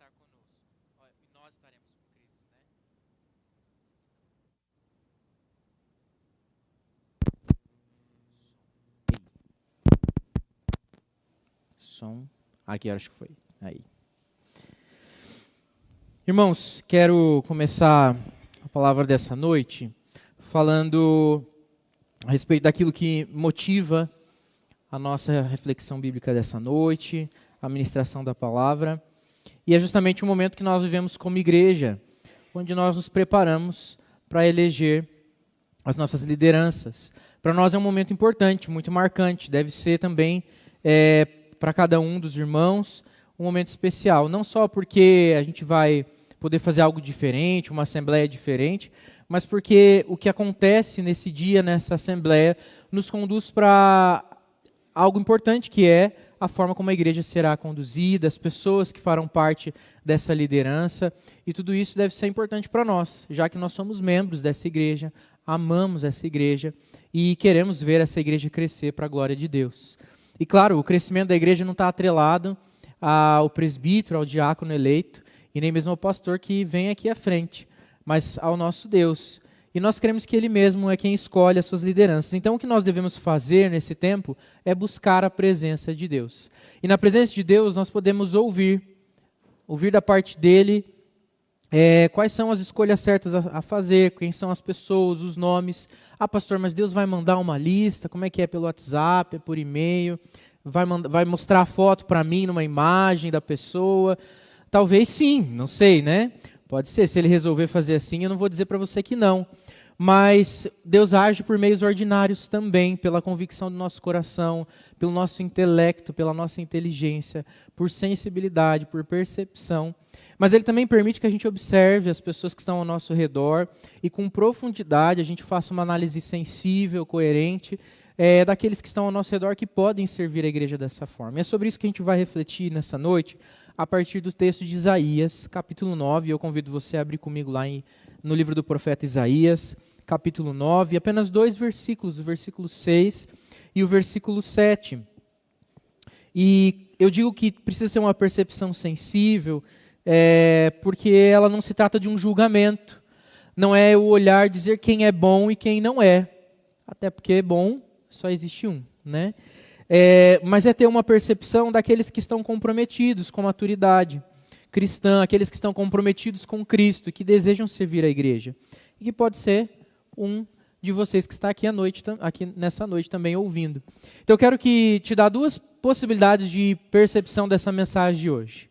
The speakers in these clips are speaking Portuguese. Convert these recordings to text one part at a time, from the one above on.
estar conosco. E nós estaremos com Cristo, né? Som. Aqui, acho que foi. Aí. Irmãos, quero começar a palavra dessa noite falando a respeito daquilo que motiva a nossa reflexão bíblica dessa noite, a ministração da palavra. E é justamente o momento que nós vivemos como igreja, onde nós nos preparamos para eleger as nossas lideranças. Para nós é um momento importante, muito marcante, deve ser também para cada um dos irmãos um momento especial. Não só porque a gente vai poder fazer algo diferente, uma assembleia diferente, mas porque o que acontece nesse dia, nessa assembleia, nos conduz para algo importante, que é a forma como a igreja será conduzida, as pessoas que farão parte dessa liderança, e tudo isso deve ser importante para nós, já que nós somos membros dessa igreja, amamos essa igreja e queremos ver essa igreja crescer para a glória de Deus. E claro, o crescimento da igreja não está atrelado ao presbítero, ao diácono eleito, e nem mesmo ao pastor que vem aqui à frente, mas ao nosso Deus. E nós cremos que Ele mesmo é quem escolhe as suas lideranças. Então o que nós devemos fazer nesse tempo é buscar a presença de Deus. E na presença de Deus nós podemos ouvir da parte dEle quais são as escolhas certas a fazer, quem são as pessoas, os nomes. Ah, pastor, mas Deus vai mandar uma lista, como é que é pelo WhatsApp, é por e-mail, vai mostrar a foto para mim numa imagem da pessoa? Talvez sim, não sei, né? Pode ser, se Ele resolver fazer assim, eu não vou dizer para você que não. Mas Deus age por meios ordinários também, pela convicção do nosso coração, pelo nosso intelecto, pela nossa inteligência, por sensibilidade, por percepção. Mas Ele também permite que a gente observe as pessoas que estão ao nosso redor e com profundidade a gente faça uma análise sensível, coerente, daqueles que estão ao nosso redor que podem servir a igreja dessa forma. E é sobre isso que a gente vai refletir nessa noite, a partir do texto de Isaías, capítulo 9. Eu convido você a abrir comigo lá no livro do profeta Isaías, capítulo 9, apenas 2 versículos, o versículo 6 e o versículo 7. E eu digo que precisa ser uma percepção sensível, porque ela não se trata de um julgamento, não é o olhar dizer quem é bom e quem não é, até porque bom só existe um, né? Mas é ter uma percepção daqueles que estão comprometidos com a maturidade cristã, aqueles que estão comprometidos com Cristo e que desejam servir a igreja. E que pode ser um de vocês que está aqui nessa noite também ouvindo. Então eu quero te dar 2 possibilidades de percepção dessa mensagem de hoje.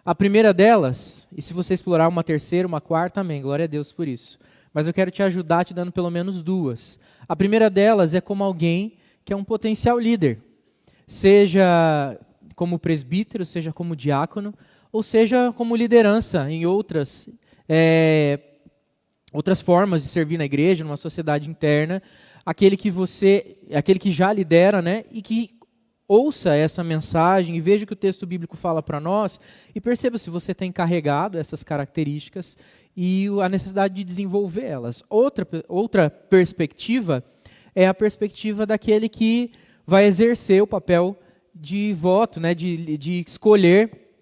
A primeira delas, e se você explorar uma terceira, uma quarta, amém, glória a Deus por isso. Mas eu quero te ajudar te dando pelo menos 2. A primeira delas é como alguém que é um potencial líder. Seja como presbítero, seja como diácono, ou seja como liderança em outras formas de servir na igreja, numa sociedade interna, aquele que já lidera, né, e que ouça essa mensagem e veja o que o texto bíblico fala para nós e perceba se você tem carregado essas características e a necessidade de desenvolver elas. Outra perspectiva é a perspectiva daquele que vai exercer o papel de voto, né, de escolher,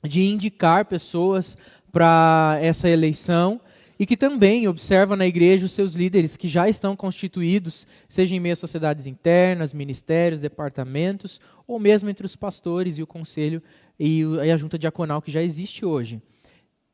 de indicar pessoas para essa eleição e que também observa na igreja os seus líderes que já estão constituídos, seja em meio a sociedades internas, ministérios, departamentos, ou mesmo entre os pastores e o conselho e a junta diaconal que já existe hoje.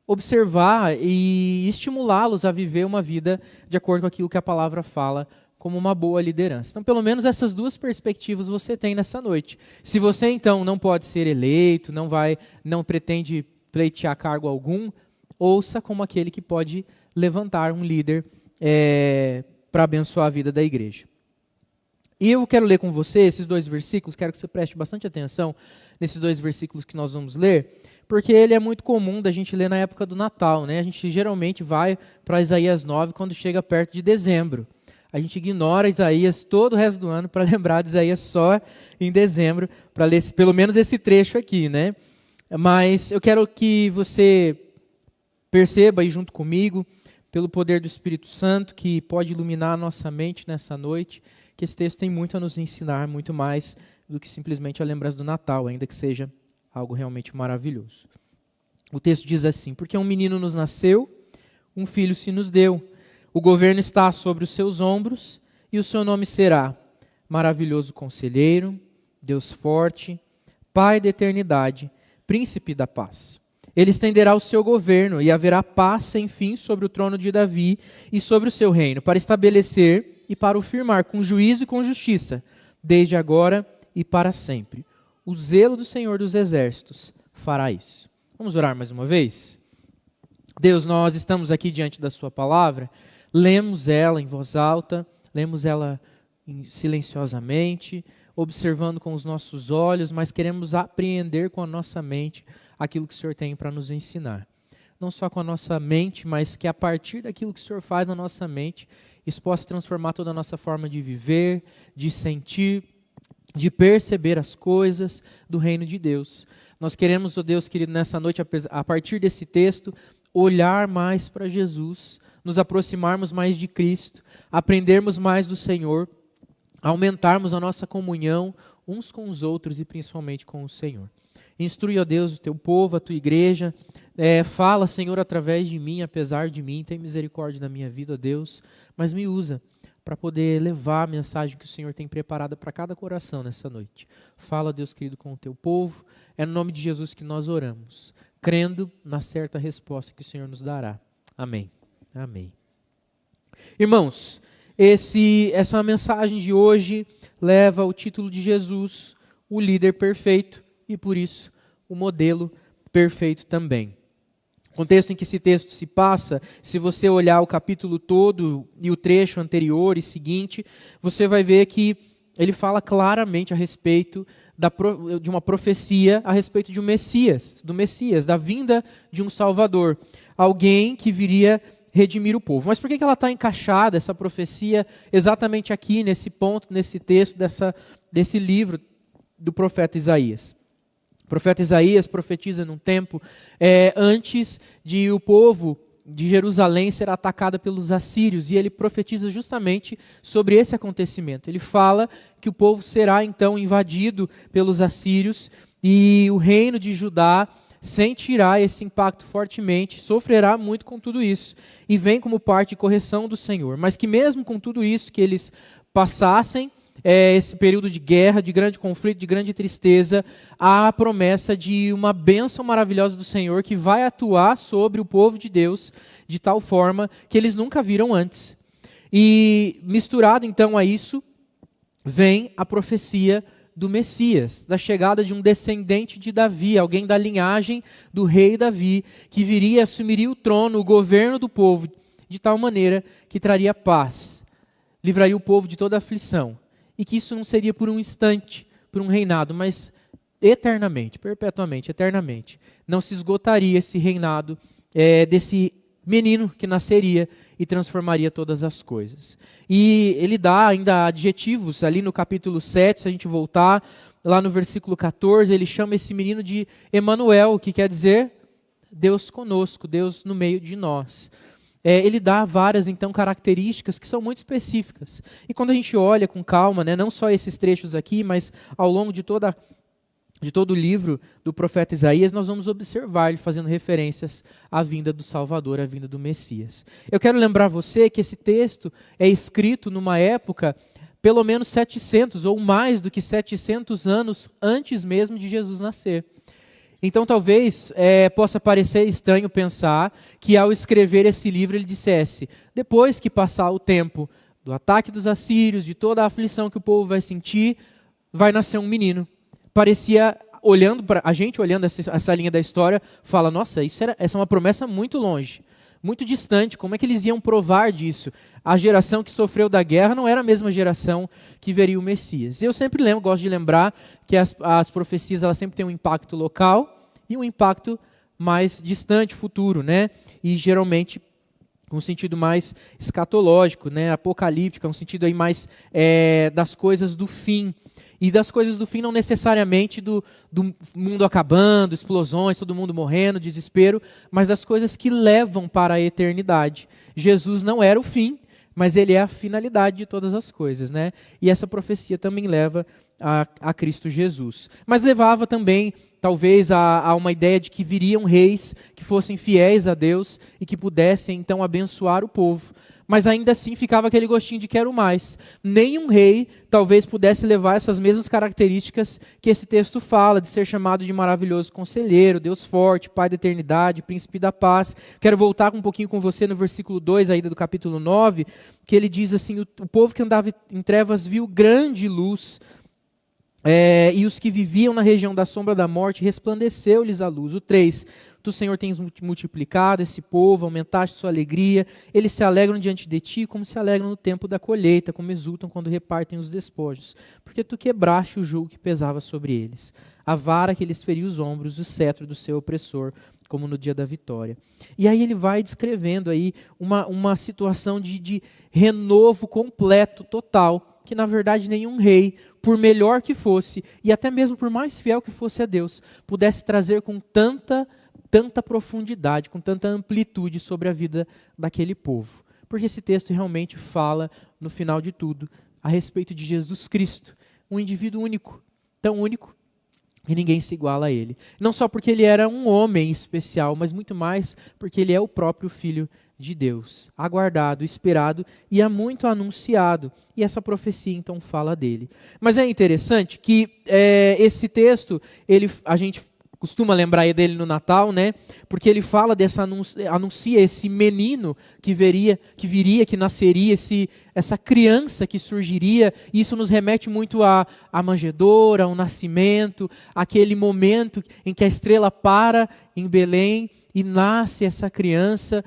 Observar e estimulá-los a viver uma vida de acordo com aquilo que a palavra fala como uma boa liderança. Então, pelo menos essas 2 perspectivas você tem nessa noite. Se você, então, não pode ser eleito, não pretende pleitear cargo algum, ouça como aquele que pode levantar um líder para abençoar a vida da igreja. E eu quero ler com você esses 2 versículos, quero que você preste bastante atenção nesses 2 versículos que nós vamos ler, porque ele é muito comum da gente ler na época do Natal, né? A gente geralmente vai para Isaías 9 quando chega perto de dezembro. A gente ignora Isaías todo o resto do ano para lembrar de Isaías só em dezembro, para ler pelo menos esse trecho aqui, né? Mas eu quero que você perceba aí junto comigo, pelo poder do Espírito Santo, que pode iluminar a nossa mente nessa noite, que esse texto tem muito a nos ensinar, muito mais do que simplesmente a lembrança do Natal, ainda que seja algo realmente maravilhoso. O texto diz assim: porque um menino nos nasceu, um filho se nos deu. O governo está sobre os seus ombros, e o seu nome será Maravilhoso Conselheiro, Deus Forte, Pai da Eternidade, Príncipe da Paz. Ele estenderá o seu governo, e haverá paz sem fim sobre o trono de Davi e sobre o seu reino, para estabelecer e para o firmar com juízo e com justiça, desde agora e para sempre. O zelo do Senhor dos Exércitos fará isso. Vamos orar mais uma vez? Deus, nós estamos aqui diante da sua palavra, lemos ela em voz alta, lemos ela silenciosamente, observando com os nossos olhos, mas queremos apreender com a nossa mente aquilo que o Senhor tem para nos ensinar. Não só com a nossa mente, mas que a partir daquilo que o Senhor faz na nossa mente, isso possa transformar toda a nossa forma de viver, de sentir, de perceber as coisas do reino de Deus. Nós queremos, ó Deus querido, nessa noite, a partir desse texto, olhar mais para Jesus, nos aproximarmos mais de Cristo, aprendermos mais do Senhor, aumentarmos a nossa comunhão uns com os outros e principalmente com o Senhor. Instrui, ó Deus, o teu povo, a tua igreja, fala, Senhor, através de mim, apesar de mim, tem misericórdia da minha vida, ó Deus, mas me usa para poder levar a mensagem que o Senhor tem preparada para cada coração nessa noite. Fala, Deus querido, com o teu povo, é no nome de Jesus que nós oramos, crendo na certa resposta que o Senhor nos dará. Amém. Amém. Irmãos, essa mensagem de hoje leva o título de Jesus, o líder perfeito, e por isso o modelo perfeito também. O contexto em que esse texto se passa, se você olhar o capítulo todo e o trecho anterior e seguinte, você vai ver que ele fala claramente a respeito de uma profecia a respeito de um Messias, do Messias, da vinda de um Salvador, alguém que viria redimir o povo. Mas por que ela está encaixada, essa profecia, exatamente aqui, nesse ponto, nesse texto, desse livro do profeta Isaías? O profeta Isaías profetiza num tempo antes de o povo de Jerusalém ser atacado pelos assírios, e ele profetiza justamente sobre esse acontecimento. Ele fala que o povo será então invadido pelos assírios e o reino de Judá sentirá esse impacto fortemente, sofrerá muito com tudo isso, e vem como parte de correção do Senhor. Mas que mesmo com tudo isso que eles passassem, esse período de guerra, de grande conflito, de grande tristeza, há a promessa de uma bênção maravilhosa do Senhor que vai atuar sobre o povo de Deus de tal forma que eles nunca viram antes. E misturado então a isso, vem a profecia do Messias, da chegada de um descendente de Davi, alguém da linhagem do rei Davi, que viria e assumiria o trono, o governo do povo, de tal maneira que traria paz, livraria o povo de toda aflição. E que isso não seria por um instante, por um reinado, mas eternamente, perpetuamente, eternamente. Não se esgotaria esse reinado desse menino que nasceria e transformaria todas as coisas. E ele dá ainda adjetivos ali no capítulo 7, se a gente voltar, lá no versículo 14, ele chama esse menino de Emanuel, que quer dizer Deus conosco, Deus no meio de nós. Ele dá várias, então, características que são muito específicas. E quando a gente olha com calma, não só esses trechos aqui, mas ao longo de todo o livro do profeta Isaías, nós vamos observar ele fazendo referências à vinda do Salvador, à vinda do Messias. Eu quero lembrar você que esse texto é escrito numa época, pelo menos 700 ou mais do que 700 anos antes mesmo de Jesus nascer. Então talvez possa parecer estranho pensar que ao escrever esse livro ele dissesse, depois que passar o tempo do ataque dos assírios, de toda a aflição que o povo vai sentir, vai nascer um menino. Parecia, a gente olhando essa linha da história, fala, nossa, essa é uma promessa muito longe, muito distante, como é que eles iam provar disso? A geração que sofreu da guerra não era a mesma geração que veria o Messias. Eu sempre gosto de lembrar que as profecias elas sempre têm um impacto local e um impacto mais distante, futuro, E geralmente com um sentido mais escatológico, apocalíptico, um sentido aí mais das coisas do fim. E das coisas do fim não necessariamente do mundo acabando, explosões, todo mundo morrendo, desespero, mas das coisas que levam para a eternidade. Jesus não era o fim, mas ele é a finalidade de todas as coisas, né? E essa profecia também leva a Cristo Jesus. Mas levava também, talvez, a uma ideia de que viriam reis que fossem fiéis a Deus e que pudessem, então, abençoar o povo. Mas ainda assim ficava aquele gostinho de quero mais. Nenhum rei talvez pudesse levar essas mesmas características que esse texto fala, de ser chamado de maravilhoso conselheiro, Deus forte, Pai da eternidade, príncipe da paz. Quero voltar um pouquinho com você no versículo 2 ainda do capítulo 9, que ele diz assim, o povo que andava em trevas viu grande luz, e os que viviam na região da sombra da morte, resplandeceu-lhes a luz. O 3, tu, Senhor, tens multiplicado esse povo, aumentaste sua alegria, eles se alegram diante de ti, como se alegram no tempo da colheita, como exultam quando repartem os despojos, porque tu quebraste o jugo que pesava sobre eles, a vara que lhes feria os ombros, o cetro do seu opressor, como no dia da vitória. E aí ele vai descrevendo aí uma situação de renovo completo, total, que na verdade nenhum rei, por melhor que fosse, e até mesmo por mais fiel que fosse a Deus, pudesse trazer com tanta profundidade, com tanta amplitude sobre a vida daquele povo. Porque esse texto realmente fala, no final de tudo, a respeito de Jesus Cristo, um indivíduo único, tão único, e ninguém se iguala a ele. Não só porque ele era um homem especial, mas muito mais porque ele é o próprio Filho de Deus, aguardado, esperado e há muito anunciado. E essa profecia então fala dele. Mas é interessante que esse texto, a gente costuma lembrar dele no Natal, né? Porque ele fala anuncia esse menino que viria, que nasceria, essa criança que surgiria. E isso nos remete muito à manjedoura, ao nascimento, aquele momento em que a estrela para em Belém e nasce essa criança,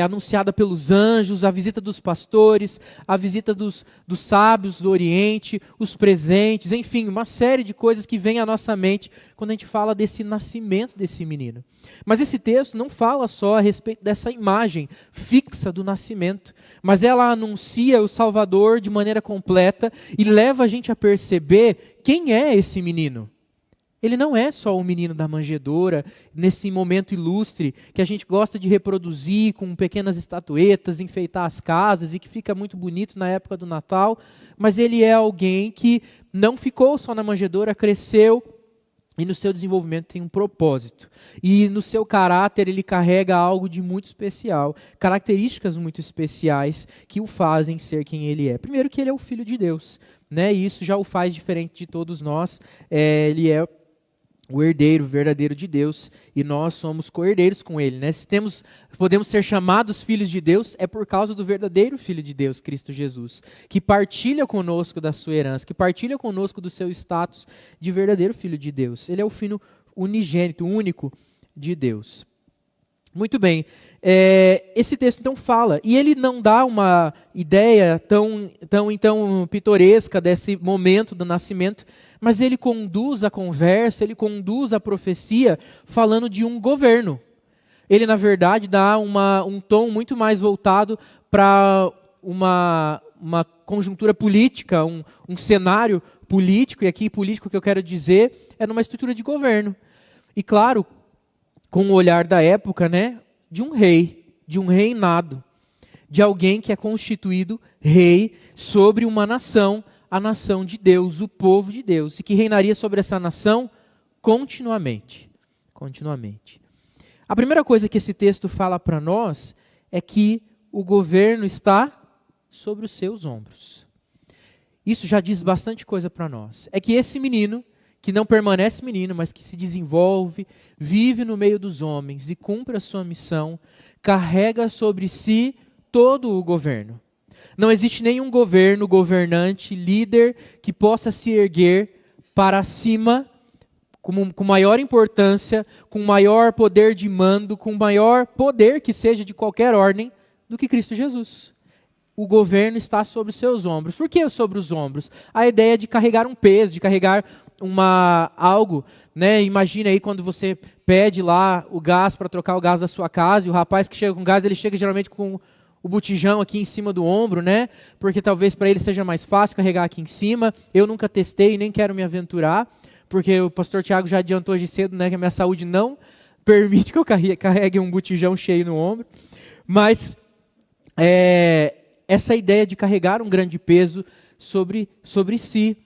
anunciada pelos anjos, a visita dos pastores, a visita dos sábios do Oriente, os presentes, enfim, uma série de coisas que vem à nossa mente quando a gente fala desse nascimento desse menino. Mas esse texto não fala só a respeito dessa imagem fixa do nascimento, mas ela anuncia o Salvador de maneira completa e leva a gente a perceber quem é esse menino. Ele não é só o menino da manjedoura, nesse momento ilustre, que a gente gosta de reproduzir com pequenas estatuetas, enfeitar as casas e que fica muito bonito na época do Natal, mas ele é alguém que não ficou só na manjedoura, cresceu e no seu desenvolvimento tem um propósito. E no seu caráter ele carrega algo de muito especial, características muito especiais que o fazem ser quem ele é. Primeiro que ele é o Filho de Deus, né? E isso já o faz diferente de todos nós, ele é o herdeiro verdadeiro de Deus, e nós somos co-herdeiros com ele, né? Se podemos ser chamados filhos de Deus, é por causa do verdadeiro Filho de Deus, Cristo Jesus, que partilha conosco da sua herança, que partilha conosco do seu status de verdadeiro Filho de Deus. Ele é o Filho unigênito, único de Deus. Muito bem, esse texto então fala, e ele não dá uma ideia tão pitoresca desse momento do nascimento, mas ele conduz a conversa, ele conduz a profecia falando de um governo. Ele, na verdade, dá um tom muito mais voltado para uma conjuntura política, um cenário político, e aqui político que eu quero dizer é numa estrutura de governo. E claro, com o olhar da época, né, de um rei, de um reinado, de alguém que é constituído rei sobre uma nação, a nação de Deus, o povo de Deus, e que reinaria sobre essa nação continuamente. Continuamente. A primeira coisa que esse texto fala para nós é que o governo está sobre os seus ombros. Isso já diz bastante coisa para nós. É que esse menino, que não permanece menino, mas que se desenvolve, vive no meio dos homens e cumpre a sua missão, carrega sobre si todo o governo. Não existe nenhum governo, governante, líder que possa se erguer para cima com maior importância, com maior poder de mando, com maior poder que seja de qualquer ordem do que Cristo Jesus. O governo está sobre os seus ombros. Por que sobre os ombros? A ideia de carregar um peso, de carregar algo, né? Imagina aí quando você pede lá o gás para trocar o gás da sua casa, e o rapaz que chega com gás, ele chega geralmente com o botijão aqui em cima do ombro, né? Porque talvez para ele seja mais fácil carregar aqui em cima. Eu nunca testei e nem quero me aventurar, porque o pastor Tiago já adiantou hoje cedo, né, que a minha saúde não permite que eu carregue um botijão cheio no ombro. Mas essa ideia de carregar um grande peso sobre si.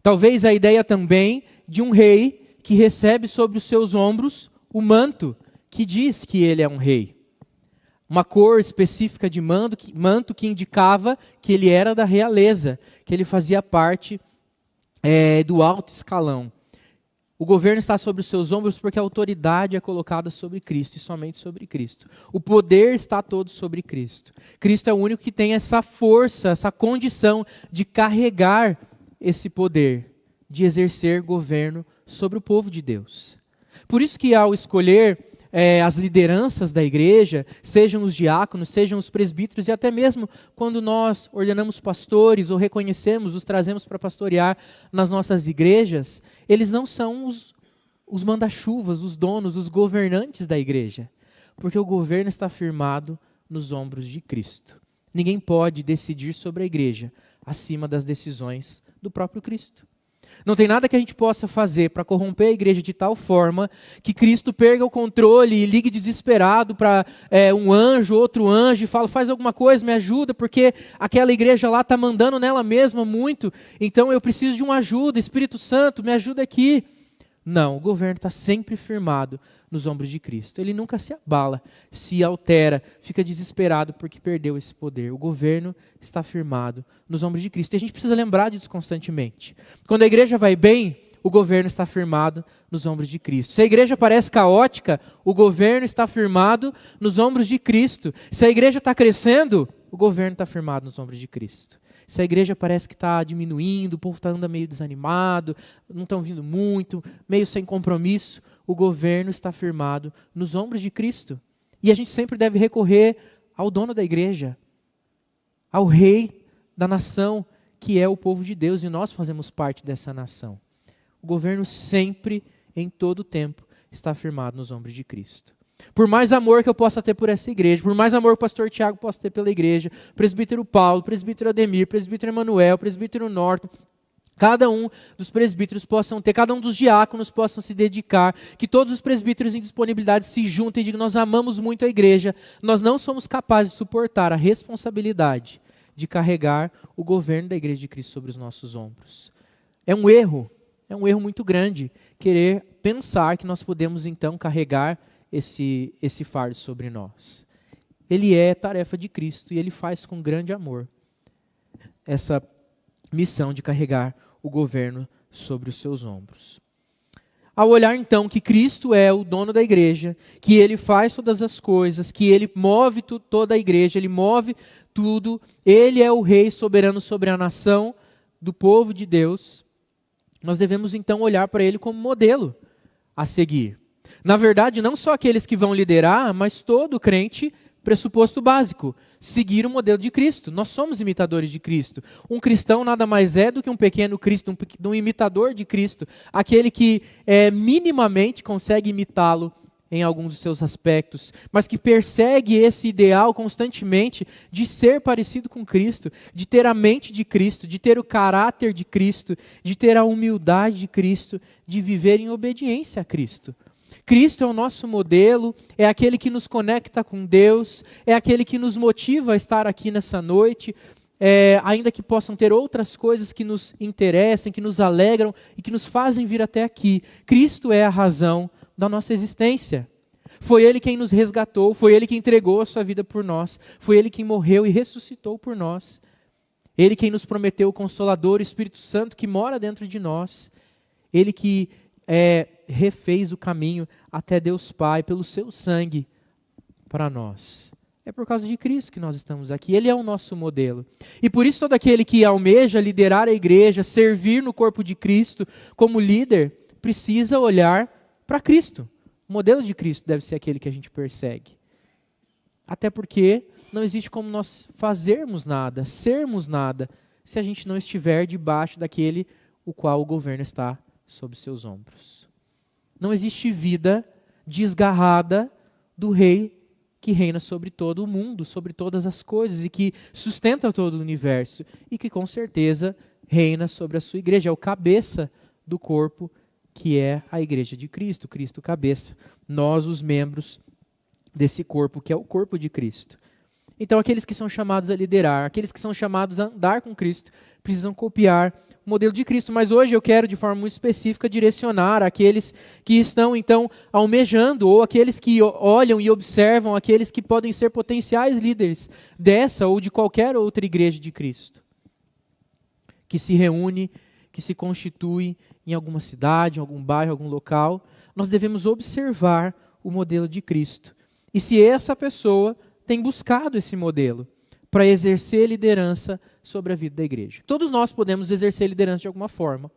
Talvez a ideia também de um rei que recebe sobre os seus ombros o manto, que diz que ele é um rei. Uma cor específica de manto que indicava que ele era da realeza, que ele fazia parte do alto escalão. O governo está sobre os seus ombros porque a autoridade é colocada sobre Cristo e somente sobre Cristo. O poder está todo sobre Cristo. Cristo é o único que tem essa força, essa condição de carregar esse poder, de exercer governo sobre o povo de Deus. Por isso que ao escolher as lideranças da igreja, sejam os diáconos, sejam os presbíteros, e até mesmo quando nós ordenamos pastores ou reconhecemos, os trazemos para pastorear nas nossas igrejas, eles não são os manda-chuvas, os donos, os governantes da igreja, porque o governo está firmado nos ombros de Cristo. Ninguém pode decidir sobre a igreja acima das decisões do próprio Cristo. Não tem nada que a gente possa fazer para corromper a igreja de tal forma que Cristo perca o controle e ligue desesperado para um anjo, outro anjo, e fala, faz alguma coisa, me ajuda, porque aquela igreja lá está mandando nela mesma muito, então eu preciso de uma ajuda, Espírito Santo, me ajuda aqui. Não, o governo está sempre firmado nos ombros de Cristo. Ele nunca se abala, se altera, fica desesperado porque perdeu esse poder. O governo está firmado nos ombros de Cristo. E a gente precisa lembrar disso constantemente. Quando a igreja vai bem, o governo está firmado nos ombros de Cristo. Se a igreja parece caótica, o governo está firmado nos ombros de Cristo. Se a igreja está crescendo, o governo está firmado nos ombros de Cristo. Se a igreja parece que está diminuindo, o povo anda meio desanimado, não estão vindo muito, meio sem compromisso, o governo está firmado nos ombros de Cristo. E a gente sempre deve recorrer ao dono da igreja, ao rei da nação, que é o povo de Deus, e nós fazemos parte dessa nação. O governo sempre, em todo tempo, está firmado nos ombros de Cristo. Por mais amor que eu possa ter por essa igreja, por mais amor que o pastor Tiago possa ter pela igreja, presbítero Paulo, presbítero Ademir, presbítero Emanuel, presbítero Norton, cada um dos presbíteros possam ter, cada um dos diáconos possam se dedicar, que todos os presbíteros em disponibilidade se juntem e digam, nós amamos muito a igreja, nós não somos capazes de suportar a responsabilidade de carregar o governo da igreja de Cristo sobre os nossos ombros. É um erro muito grande querer pensar que nós podemos então carregar esse fardo sobre nós. Ele é tarefa de Cristo e ele faz com grande amor essa missão de carregar o governo sobre os seus ombros. Ao olhar então que Cristo é o dono da igreja, que ele faz todas as coisas, que ele move toda a igreja, ele move tudo, ele é o rei soberano sobre a nação do povo de Deus, nós devemos então olhar para ele como modelo a seguir. Na verdade, não só aqueles que vão liderar, mas todo crente, pressuposto básico, seguir o modelo de Cristo. Nós somos imitadores de Cristo. Um cristão nada mais é do que um pequeno Cristo, um imitador de Cristo, aquele que minimamente consegue imitá-lo em alguns dos seus aspectos, mas que persegue esse ideal constantemente de ser parecido com Cristo, de ter a mente de Cristo, de ter o caráter de Cristo, de ter a humildade de Cristo, de viver em obediência a Cristo. Cristo é o nosso modelo, é aquele que nos conecta com Deus, é aquele que nos motiva a estar aqui nessa noite, ainda que possam ter outras coisas que nos interessem, que nos alegram e que nos fazem vir até aqui. Cristo é a razão da nossa existência. Foi Ele quem nos resgatou, foi Ele quem entregou a sua vida por nós, foi Ele quem morreu e ressuscitou por nós. Ele quem nos prometeu o Consolador, o Espírito Santo que mora dentro de nós. Ele que refez o caminho até Deus Pai pelo seu sangue para nós. É por causa de Cristo que nós estamos aqui. Ele é o nosso modelo. E por isso todo aquele que almeja liderar a igreja, servir no corpo de Cristo como líder, precisa olhar para Cristo. O modelo de Cristo deve ser aquele que a gente persegue. Até porque não existe como nós fazermos nada, sermos nada, se a gente não estiver debaixo daquele o qual o governo está sob seus ombros. Não existe vida desgarrada do rei que reina sobre todo o mundo, sobre todas as coisas e que sustenta todo o universo e que com certeza reina sobre a sua igreja. É o cabeça do corpo que é a igreja de Cristo, Cristo cabeça. Nós os membros desse corpo que é o corpo de Cristo. Então, aqueles que são chamados a liderar, aqueles que são chamados a andar com Cristo, precisam copiar o modelo de Cristo. Mas hoje eu quero, de forma muito específica, direcionar aqueles que estão, então, almejando, ou aqueles que olham e observam aqueles que podem ser potenciais líderes dessa ou de qualquer outra igreja de Cristo, que se reúne, que se constitui em alguma cidade, em algum bairro, algum local. Nós devemos observar o modelo de Cristo. E se essa pessoa tem buscado esse modelo para exercer liderança sobre a vida da igreja. Todos nós podemos exercer liderança de alguma forma.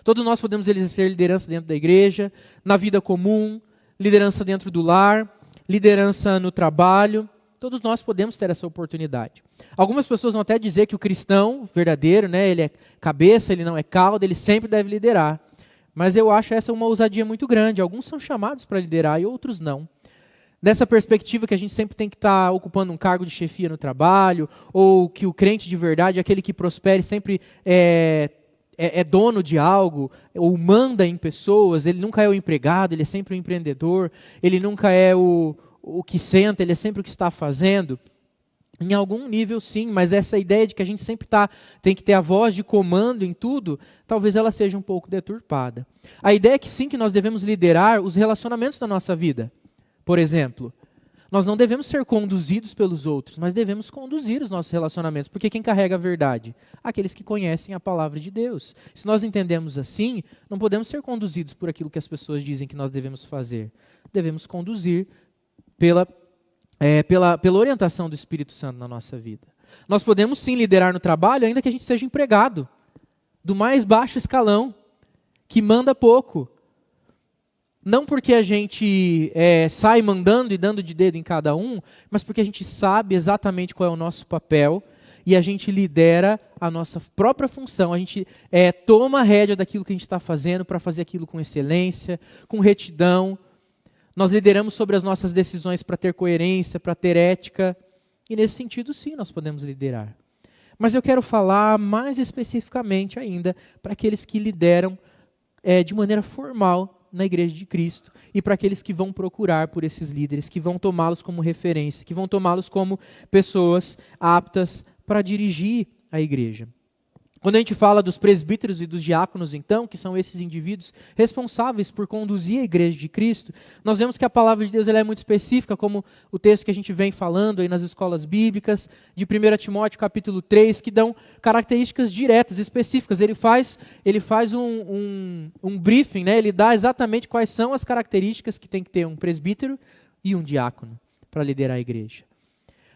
Todos nós podemos exercer liderança dentro da igreja, na vida comum, liderança dentro do lar, liderança no trabalho. Todos nós podemos ter essa oportunidade. Algumas pessoas vão até dizer que o cristão verdadeiro, ele é cabeça, ele não é cauda, ele sempre deve liderar. Mas eu acho essa uma ousadia muito grande. Alguns são chamados para liderar e outros não. Dessa perspectiva que a gente sempre tem que estar ocupando um cargo de chefia no trabalho, ou que o crente de verdade, aquele que prospere, sempre é dono de algo, ou manda em pessoas, ele nunca é o empregado, ele é sempre o empreendedor, ele nunca é o que senta, ele é sempre o que está fazendo. Em algum nível sim, mas essa ideia de que a gente sempre tem que ter a voz de comando em tudo, talvez ela seja um pouco deturpada. A ideia é que sim, que nós devemos liderar os relacionamentos da nossa vida. Por exemplo, nós não devemos ser conduzidos pelos outros, mas devemos conduzir os nossos relacionamentos, porque quem carrega a verdade? Aqueles que conhecem a palavra de Deus. Se nós entendemos assim, não podemos ser conduzidos por aquilo que as pessoas dizem que nós devemos fazer. Devemos conduzir pela orientação do Espírito Santo na nossa vida. Nós podemos sim liderar no trabalho, ainda que a gente seja empregado, do mais baixo escalão, que manda pouco. Não porque a gente sai mandando e dando de dedo em cada um, mas porque a gente sabe exatamente qual é o nosso papel e a gente lidera a nossa própria função. A gente toma a rédea daquilo que a gente está fazendo para fazer aquilo com excelência, com retidão. Nós lideramos sobre as nossas decisões para ter coerência, para ter ética. E nesse sentido, sim, nós podemos liderar. Mas eu quero falar mais especificamente ainda para aqueles que lideram de maneira formal na igreja de Cristo e para aqueles que vão procurar por esses líderes, que vão tomá-los como referência, que vão tomá-los como pessoas aptas para dirigir a igreja. Quando a gente fala dos presbíteros e dos diáconos, então, que são esses indivíduos responsáveis por conduzir a igreja de Cristo, nós vemos que a palavra de Deus ela é muito específica, como o texto que a gente vem falando aí nas escolas bíblicas, de 1 Timóteo capítulo 3, que dão características diretas, específicas. Ele faz um briefing, ele dá exatamente quais são as características que tem que ter um presbítero e um diácono para liderar a igreja.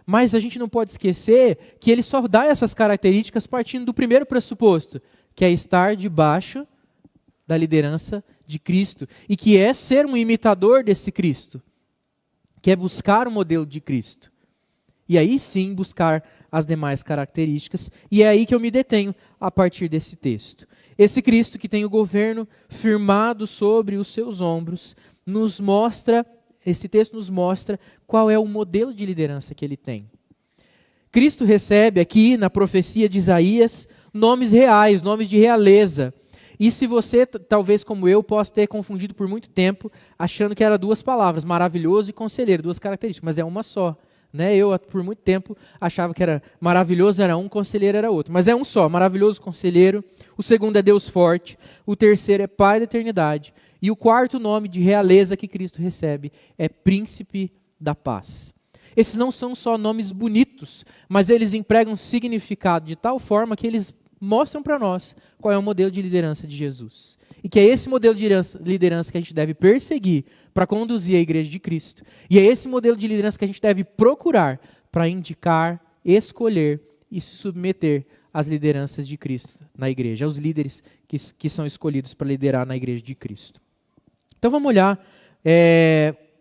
Mas a gente não pode esquecer que ele só dá essas características partindo do primeiro pressuposto, que é estar debaixo da liderança de Cristo, e que é ser um imitador desse Cristo, que é buscar o modelo de Cristo. E aí sim buscar as demais características, e é aí que eu me detenho a partir desse texto. Esse Cristo que tem o governo firmado sobre os seus ombros, esse texto nos mostra qual é o modelo de liderança que ele tem. Cristo recebe aqui, na profecia de Isaías, nomes reais, nomes de realeza. E se você, talvez como eu, possa ter confundido por muito tempo, achando que eram duas palavras, maravilhoso e conselheiro, duas características, mas é uma só. Eu, por muito tempo, achava que era maravilhoso era um, conselheiro era outro. Mas é um só, maravilhoso conselheiro. O segundo é Deus forte. O terceiro é Pai da eternidade. E o quarto nome de realeza que Cristo recebe é Príncipe da Paz. Esses não são só nomes bonitos, mas eles empregam significado de tal forma que eles mostram para nós qual é o modelo de liderança de Jesus. E que é esse modelo de liderança que a gente deve perseguir para conduzir a igreja de Cristo. E é esse modelo de liderança que a gente deve procurar para indicar, escolher e se submeter às lideranças de Cristo na igreja, aos líderes que são escolhidos para liderar na igreja de Cristo. Então vamos olhar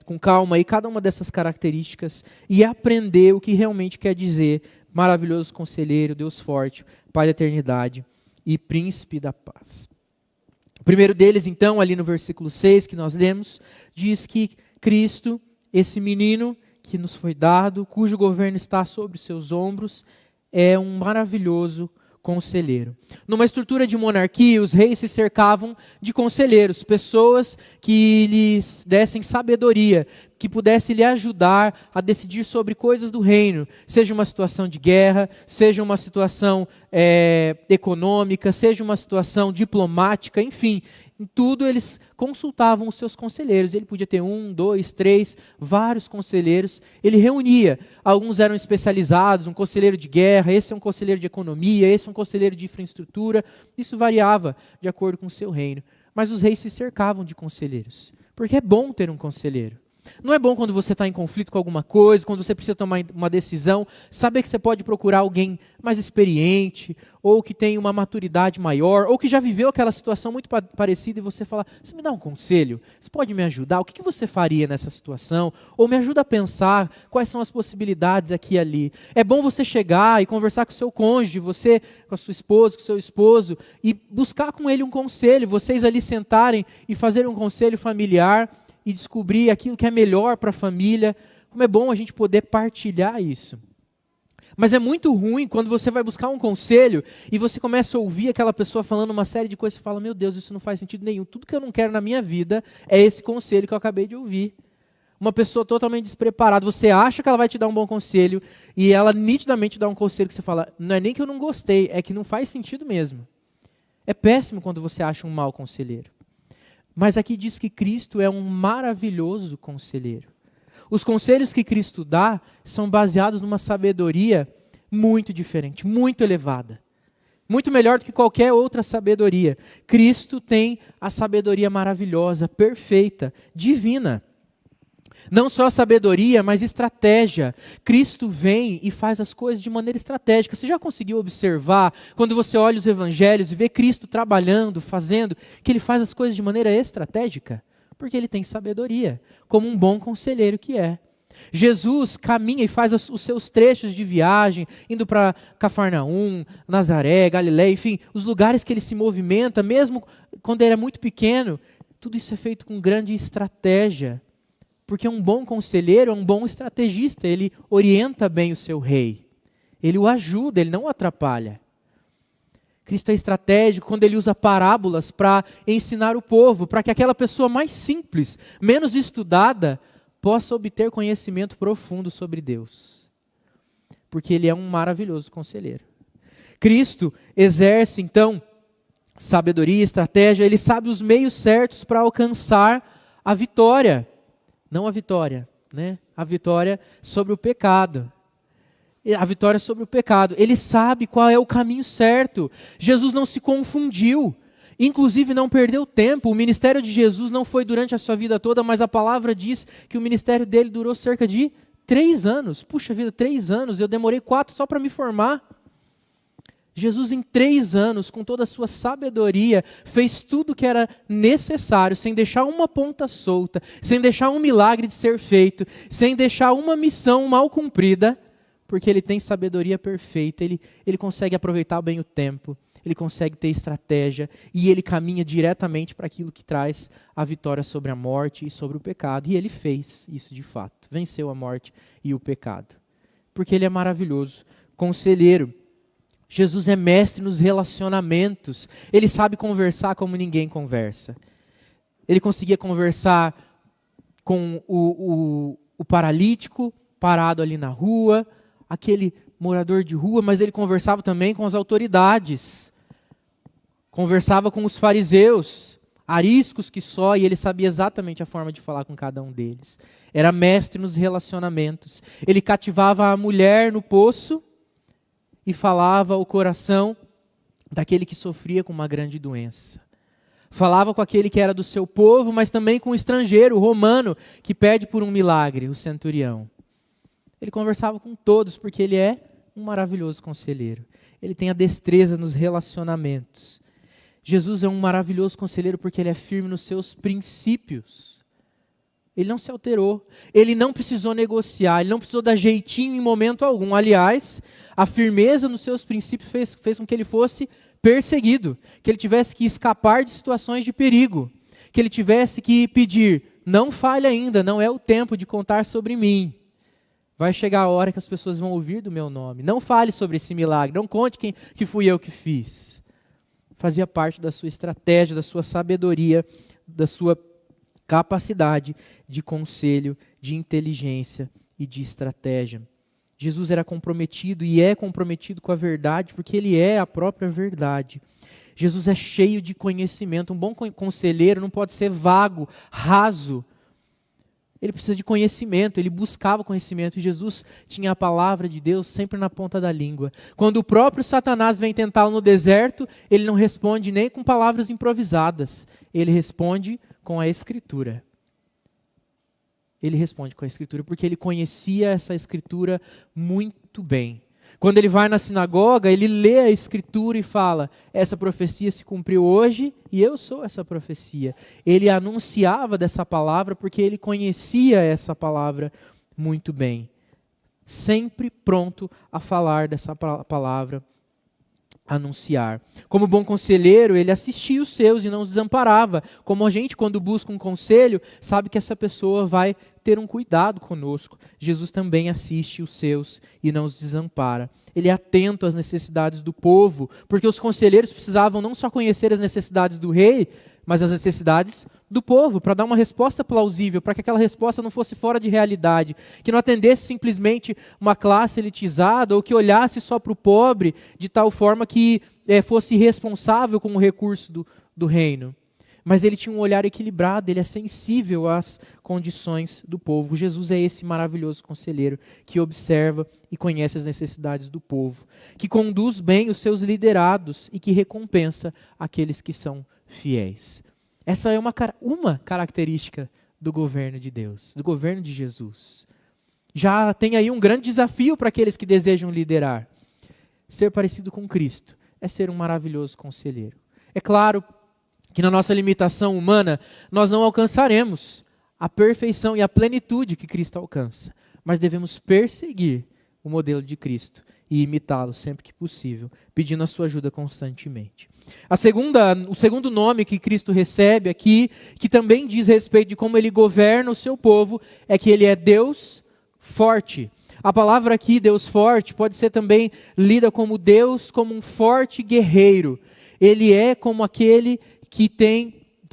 com calma aí cada uma dessas características e aprender o que realmente quer dizer maravilhoso conselheiro, Deus forte, Pai da eternidade e Príncipe da Paz. O primeiro deles, então, ali no versículo 6 que nós lemos, diz que Cristo, esse menino que nos foi dado, cujo governo está sobre os seus ombros, é um maravilhoso conselheiro. Numa estrutura de monarquia, os reis se cercavam de conselheiros, pessoas que lhes dessem sabedoria, que pudessem lhe ajudar a decidir sobre coisas do reino, seja uma situação de guerra, seja uma situação econômica, seja uma situação diplomática, enfim, em tudo eles consultavam os seus conselheiros. Ele podia ter 1, 2, 3, vários conselheiros. Ele reunia, alguns eram especializados, um conselheiro de guerra, esse é um conselheiro de economia, esse é um conselheiro de infraestrutura. Isso variava de acordo com o seu reino. Mas os reis se cercavam de conselheiros, porque é bom ter um conselheiro. Não é bom quando você está em conflito com alguma coisa, quando você precisa tomar uma decisão, saber que você pode procurar alguém mais experiente, ou que tem uma maturidade maior, ou que já viveu aquela situação muito parecida e você fala, você me dá um conselho? Você pode me ajudar? O que você faria nessa situação? Ou me ajuda a pensar quais são as possibilidades aqui e ali. É bom você chegar e conversar com o seu cônjuge, você com a sua esposa, com o seu esposo, e buscar com ele um conselho, vocês ali sentarem e fazerem um conselho familiar, e descobrir aquilo que é melhor para a família. Como é bom a gente poder partilhar isso. Mas é muito ruim quando você vai buscar um conselho e você começa a ouvir aquela pessoa falando uma série de coisas e fala, meu Deus, isso não faz sentido nenhum. Tudo que eu não quero na minha vida é esse conselho que eu acabei de ouvir. Uma pessoa totalmente despreparada, você acha que ela vai te dar um bom conselho e ela nitidamente dá um conselho que você fala, não é nem que eu não gostei, é que não faz sentido mesmo. É péssimo quando você acha um mau conselheiro. Mas aqui diz que Cristo é um maravilhoso conselheiro. Os conselhos que Cristo dá são baseados numa sabedoria muito diferente, muito elevada. Muito melhor do que qualquer outra sabedoria. Cristo tem a sabedoria maravilhosa, perfeita, divina. Não só sabedoria, mas estratégia. Cristo vem e faz as coisas de maneira estratégica. Você já conseguiu observar, quando você olha os evangelhos e vê Cristo trabalhando, fazendo, que Ele faz as coisas de maneira estratégica? Porque Ele tem sabedoria, como um bom conselheiro que é. Jesus caminha e faz os seus trechos de viagem, indo para Cafarnaum, Nazaré, Galiléia, enfim, os lugares que Ele se movimenta, mesmo quando Ele é muito pequeno, tudo isso é feito com grande estratégia. Porque um bom conselheiro é um bom estrategista, ele orienta bem o seu rei. Ele o ajuda, ele não o atrapalha. Cristo é estratégico quando ele usa parábolas para ensinar o povo, para que aquela pessoa mais simples, menos estudada, possa obter conhecimento profundo sobre Deus. Porque ele é um maravilhoso conselheiro. Cristo exerce, então, sabedoria, estratégia, ele sabe os meios certos para alcançar a vitória. Não a vitória, né? A vitória sobre o pecado. A vitória sobre o pecado. Ele sabe qual é o caminho certo. Jesus não se confundiu. Inclusive não perdeu tempo. O ministério de Jesus não foi durante a sua vida toda, mas a palavra diz que o ministério dele durou cerca de 3 anos. Puxa vida, 3 anos. Eu demorei 4 só para me formar. Jesus, em 3 anos, com toda a sua sabedoria, fez tudo o que era necessário, sem deixar uma ponta solta, sem deixar um milagre de ser feito, sem deixar uma missão mal cumprida, porque ele tem sabedoria perfeita, ele consegue aproveitar bem o tempo, ele consegue ter estratégia, e ele caminha diretamente para aquilo que traz a vitória sobre a morte e sobre o pecado. E ele fez isso de fato, venceu a morte e o pecado, porque ele é maravilhoso, conselheiro. Jesus é mestre nos relacionamentos. Ele sabe conversar como ninguém conversa. Ele conseguia conversar com o paralítico parado ali na rua, aquele morador de rua, mas ele conversava também com as autoridades. Conversava com os fariseus, ariscos que só, e ele sabia exatamente a forma de falar com cada um deles. Era mestre nos relacionamentos. Ele cativava a mulher no poço, e falava ao coração daquele que sofria com uma grande doença. Falava com aquele que era do seu povo, mas também com o estrangeiro, o romano, que pede por um milagre, o centurião. Ele conversava com todos, porque ele é um maravilhoso conselheiro. Ele tem a destreza nos relacionamentos. Jesus é um maravilhoso conselheiro porque ele é firme nos seus princípios. Ele não se alterou, ele não precisou negociar, ele não precisou dar jeitinho em momento algum. Aliás, a firmeza nos seus princípios fez com que ele fosse perseguido, que ele tivesse que escapar de situações de perigo, que ele tivesse que pedir, não fale ainda, não é o tempo de contar sobre mim. Vai chegar a hora que as pessoas vão ouvir do meu nome. Não fale sobre esse milagre, não conte que fui eu que fiz. Fazia parte da sua estratégia, da sua sabedoria, da sua capacidade de conselho, de inteligência e de estratégia. Jesus era comprometido e é comprometido com a verdade, porque ele é a própria verdade. Jesus é cheio de conhecimento. Um bom conselheiro não pode ser vago, raso. Ele precisa de conhecimento, ele buscava conhecimento. E Jesus tinha a palavra de Deus sempre na ponta da língua. Quando o próprio Satanás vem tentá-lo no deserto, ele não responde nem com palavras improvisadas. Ele responde com a Escritura. Ele responde com a Escritura porque ele conhecia essa Escritura muito bem. Quando ele vai na sinagoga, ele lê a Escritura e fala: essa profecia se cumpriu hoje e eu sou essa profecia. Ele anunciava dessa palavra porque ele conhecia essa palavra muito bem. Sempre pronto a falar dessa palavra, anunciar. Como bom conselheiro, ele assistia os seus e não os desamparava. Como a gente, quando busca um conselho, sabe que essa pessoa vai ter um cuidado conosco. Jesus também assiste os seus e não os desampara. Ele é atento às necessidades do povo, porque os conselheiros precisavam não só conhecer as necessidades do rei, mas as necessidades do povo, para dar uma resposta plausível, para que aquela resposta não fosse fora de realidade, que não atendesse simplesmente uma classe elitizada, ou que olhasse só para o pobre, de tal forma que fosse responsável com o recurso do reino. Mas ele tinha um olhar equilibrado, ele é sensível às condições do povo. Jesus é esse maravilhoso conselheiro que observa e conhece as necessidades do povo, que conduz bem os seus liderados e que recompensa aqueles que são fiéis. Essa é uma característica do governo de Deus, do governo de Jesus. Já tem aí um grande desafio para aqueles que desejam liderar. Ser parecido com Cristo é ser um maravilhoso conselheiro. É claro que na nossa limitação humana, nós não alcançaremos a perfeição e a plenitude que Cristo alcança. Mas devemos perseguir o modelo de Cristo e imitá-lo sempre que possível, pedindo a sua ajuda constantemente. O segundo nome que Cristo recebe aqui, que também diz respeito de como ele governa o seu povo, é que ele é Deus forte. A palavra aqui, Deus forte, pode ser também lida como Deus, como um forte guerreiro. Ele é como aquele que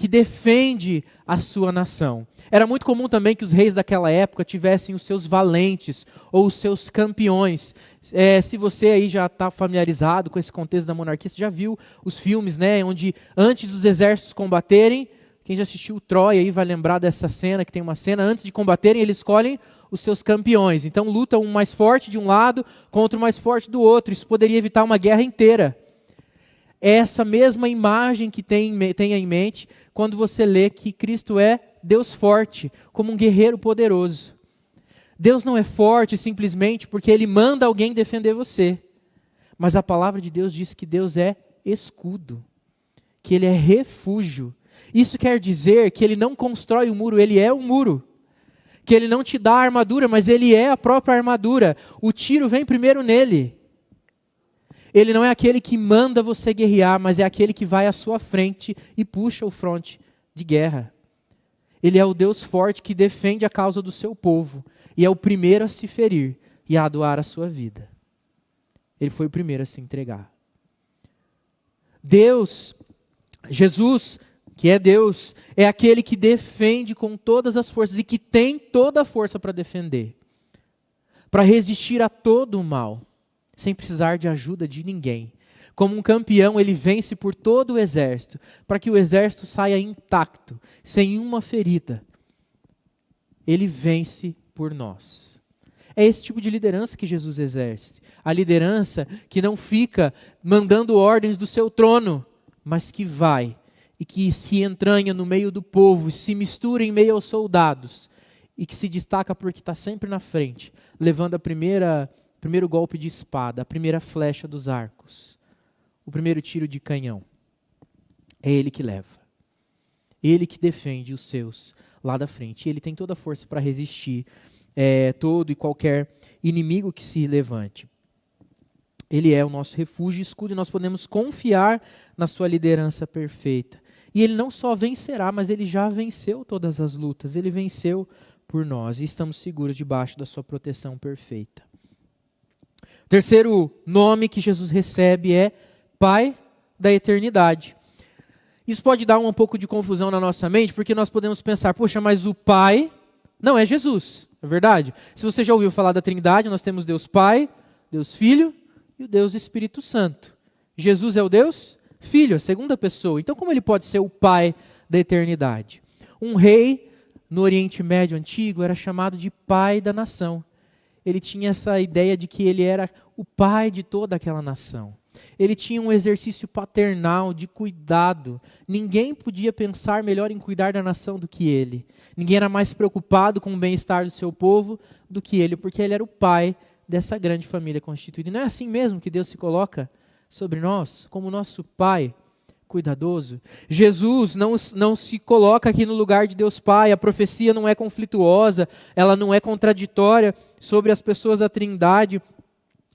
defende a sua nação. Era muito comum também que os reis daquela época tivessem os seus valentes ou os seus campeões. Se você aí já está familiarizado com esse contexto da monarquia, você já viu os filmes, né, onde antes dos exércitos combaterem, quem já assistiu Troia aí vai lembrar dessa cena, que tem uma cena, antes de combaterem, eles escolhem os seus campeões. Então luta um mais forte de um lado contra o mais forte do outro. Isso poderia evitar uma guerra inteira. Essa mesma imagem que tenha em mente quando você lê que Cristo é Deus forte, como um guerreiro poderoso. Deus não é forte simplesmente porque Ele manda alguém defender você. Mas a palavra de Deus diz que Deus é escudo, que Ele é refúgio. Isso quer dizer que Ele não constrói o muro, Ele é o muro. Que Ele não te dá a armadura, mas Ele é a própria armadura. O tiro vem primeiro nele. Ele não é aquele que manda você guerrear, mas é aquele que vai à sua frente e puxa o fronte de guerra. Ele é o Deus forte que defende a causa do seu povo e é o primeiro a se ferir e a doar a sua vida. Ele foi o primeiro a se entregar. Jesus, que é Deus, é aquele que defende com todas as forças e que tem toda a força para defender, para resistir a todo o mal, sem precisar de ajuda de ninguém. Como um campeão, ele vence por todo o exército, para que o exército saia intacto, sem uma ferida. Ele vence por nós. É esse tipo de liderança que Jesus exerce. A liderança que não fica mandando ordens do seu trono, mas que vai e que se entranha no meio do povo, se mistura em meio aos soldados e que se destaca porque está sempre na frente, levando primeiro golpe de espada, a primeira flecha dos arcos, o primeiro tiro de canhão. É Ele que leva. Ele que defende os seus lá da frente. Ele tem toda a força para resistir todo e qualquer inimigo que se levante. Ele é o nosso refúgio e escudo e nós podemos confiar na sua liderança perfeita. E Ele não só vencerá, mas Ele já venceu todas as lutas. Ele venceu por nós e estamos seguros debaixo da sua proteção perfeita. O terceiro nome que Jesus recebe é Pai da eternidade. Isso pode dar um pouco de confusão na nossa mente, porque nós podemos pensar, poxa, mas o Pai não é Jesus, é verdade? Se você já ouviu falar da Trindade, nós temos Deus Pai, Deus Filho e o Deus Espírito Santo. Jesus é o Deus Filho, a segunda pessoa. Então como ele pode ser o Pai da eternidade? Um rei no Oriente Médio Antigo era chamado de Pai da nação. Ele tinha essa ideia de que ele era o pai de toda aquela nação. Ele tinha um exercício paternal de cuidado. Ninguém podia pensar melhor em cuidar da nação do que ele. Ninguém era mais preocupado com o bem-estar do seu povo do que ele, porque ele era o pai dessa grande família constituída. E não é assim mesmo que Deus se coloca sobre nós, como nosso pai cuidadoso? Jesus não se coloca aqui no lugar de Deus Pai. A profecia não é conflituosa, ela não é contraditória sobre as pessoas da Trindade,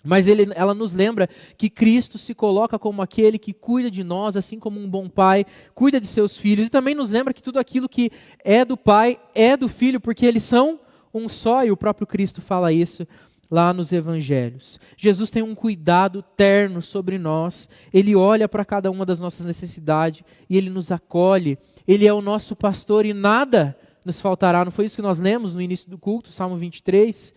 mas ela nos lembra que Cristo se coloca como aquele que cuida de nós, assim como um bom pai cuida de seus filhos, e também nos lembra que tudo aquilo que é do Pai é do Filho, porque eles são um só, e o próprio Cristo fala isso lá nos Evangelhos. Jesus tem um cuidado terno sobre nós, Ele olha para cada uma das nossas necessidades e Ele nos acolhe. Ele é o nosso pastor e nada nos faltará. Não foi isso que nós lemos no início do culto, Salmo 23?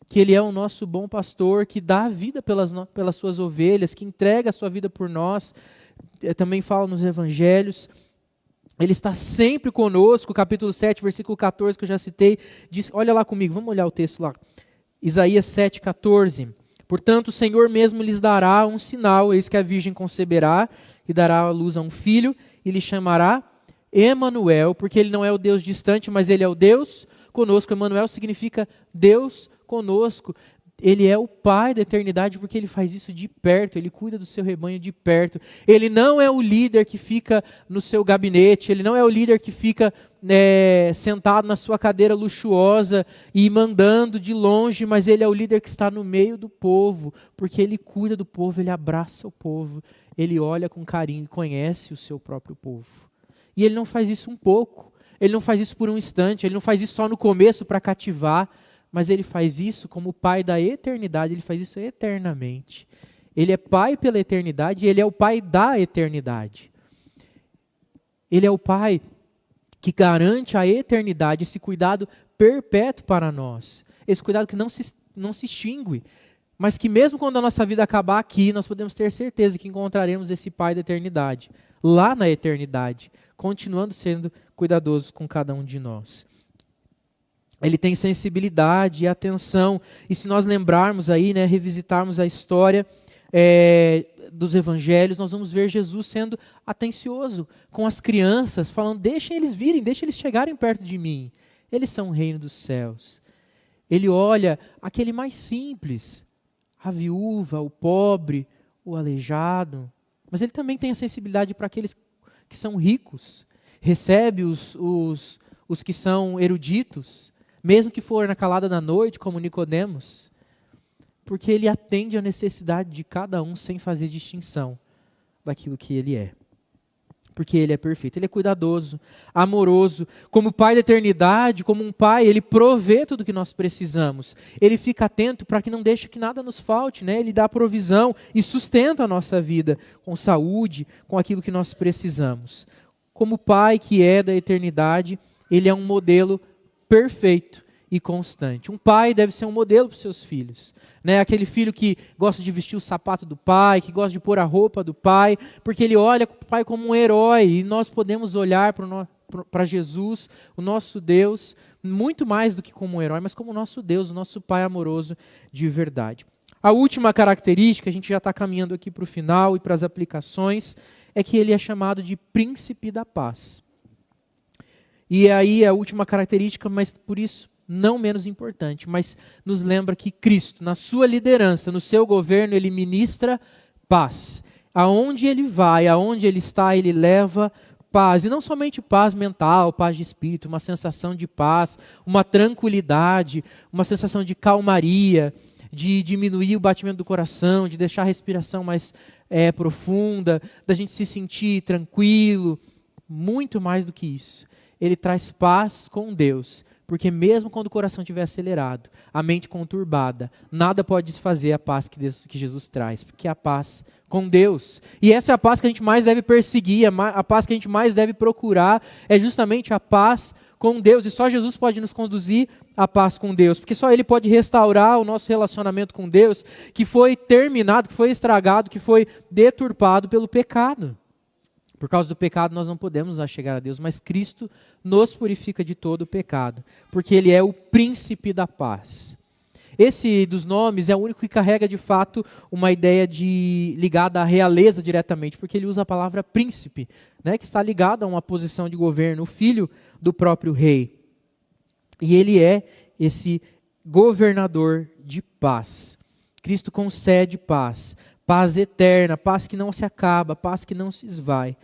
Que Ele é o nosso bom pastor, que dá a vida pelas suas ovelhas, que entrega a sua vida por nós. Também fala nos Evangelhos. Ele está sempre conosco, capítulo 7, versículo 14, que eu já citei. Diz, olha lá comigo, vamos olhar o texto lá. Isaías 7,14. Portanto, o Senhor mesmo lhes dará um sinal, eis que a virgem conceberá e dará à luz a um filho, e lhe chamará Emanuel, porque ele não é o Deus distante, mas ele é o Deus conosco. Emanuel significa Deus conosco. Ele é o Pai da eternidade porque Ele faz isso de perto, Ele cuida do seu rebanho de perto. Ele não é o líder que fica no seu gabinete, Ele não é o líder que fica sentado na sua cadeira luxuosa e mandando de longe, mas Ele é o líder que está no meio do povo, porque Ele cuida do povo, Ele abraça o povo, Ele olha com carinho e conhece o seu próprio povo. E Ele não faz isso um pouco, Ele não faz isso por um instante, Ele não faz isso só no começo para cativar, mas Ele faz isso como Pai da eternidade, Ele faz isso eternamente. Ele é Pai pela eternidade e Ele é o Pai da eternidade. Ele é o Pai que garante a eternidade, esse cuidado perpétuo para nós. Esse cuidado que não se extingue, mas que mesmo quando a nossa vida acabar aqui, nós podemos ter certeza que encontraremos esse Pai da eternidade, lá na eternidade, continuando sendo cuidadoso com cada um de nós. Ele tem sensibilidade e atenção. E se nós lembrarmos aí, revisitarmos a história dos evangelhos, nós vamos ver Jesus sendo atencioso com as crianças, falando, deixem eles virem, deixem eles chegarem perto de mim. Eles são o reino dos céus. Ele olha aquele mais simples, a viúva, o pobre, o aleijado. Mas ele também tem a sensibilidade para aqueles que são ricos. Recebe os que são eruditos, mesmo que for na calada da noite, como Nicodemos, porque ele atende à necessidade de cada um sem fazer distinção daquilo que ele é. Porque ele é perfeito, ele é cuidadoso, amoroso, como Pai da eternidade, como um Pai, ele provê tudo o que nós precisamos. Ele fica atento para que não deixe que nada nos falte, Ele dá provisão e sustenta a nossa vida com saúde, com aquilo que nós precisamos. Como Pai que é da eternidade, ele é um modelo perfeito e constante. Um pai deve ser um modelo para os seus filhos. Aquele filho que gosta de vestir o sapato do pai, que gosta de pôr a roupa do pai, porque ele olha o pai como um herói, e nós podemos olhar para Jesus, o nosso Deus, muito mais do que como um herói, mas como o nosso Deus, o nosso Pai amoroso de verdade. A última característica, a gente já está caminhando aqui para o final e para as aplicações, é que ele é chamado de Príncipe da Paz. E aí a última característica, mas por isso não menos importante, mas nos lembra que Cristo, na sua liderança, no seu governo, ele ministra paz. Aonde ele vai, aonde ele está, ele leva paz. E não somente paz mental, paz de espírito, uma sensação de paz, uma tranquilidade, uma sensação de calmaria, de diminuir o batimento do coração, de deixar a respiração mais profunda, da gente se sentir tranquilo, muito mais do que isso. Ele traz paz com Deus, Porque mesmo quando o coração estiver acelerado, a mente conturbada, nada pode desfazer a paz que Jesus traz, porque é a paz com Deus. E essa é a paz que a gente mais deve perseguir, a paz que a gente mais deve procurar, é justamente a paz com Deus. E só Jesus pode nos conduzir à paz com Deus, porque só Ele pode restaurar o nosso relacionamento com Deus, que foi terminado, que foi estragado, que foi deturpado pelo pecado. Por causa do pecado nós não podemos chegar a Deus, mas Cristo nos purifica de todo o pecado, porque Ele é o príncipe da paz. Esse dos nomes é o único que carrega de fato uma ideia ligada à realeza diretamente, porque ele usa a palavra príncipe, né, que está ligado a uma posição de governo, o filho do próprio rei. E ele é esse governador de paz. Cristo concede paz, paz eterna, paz que não se acaba, paz que não se esvai.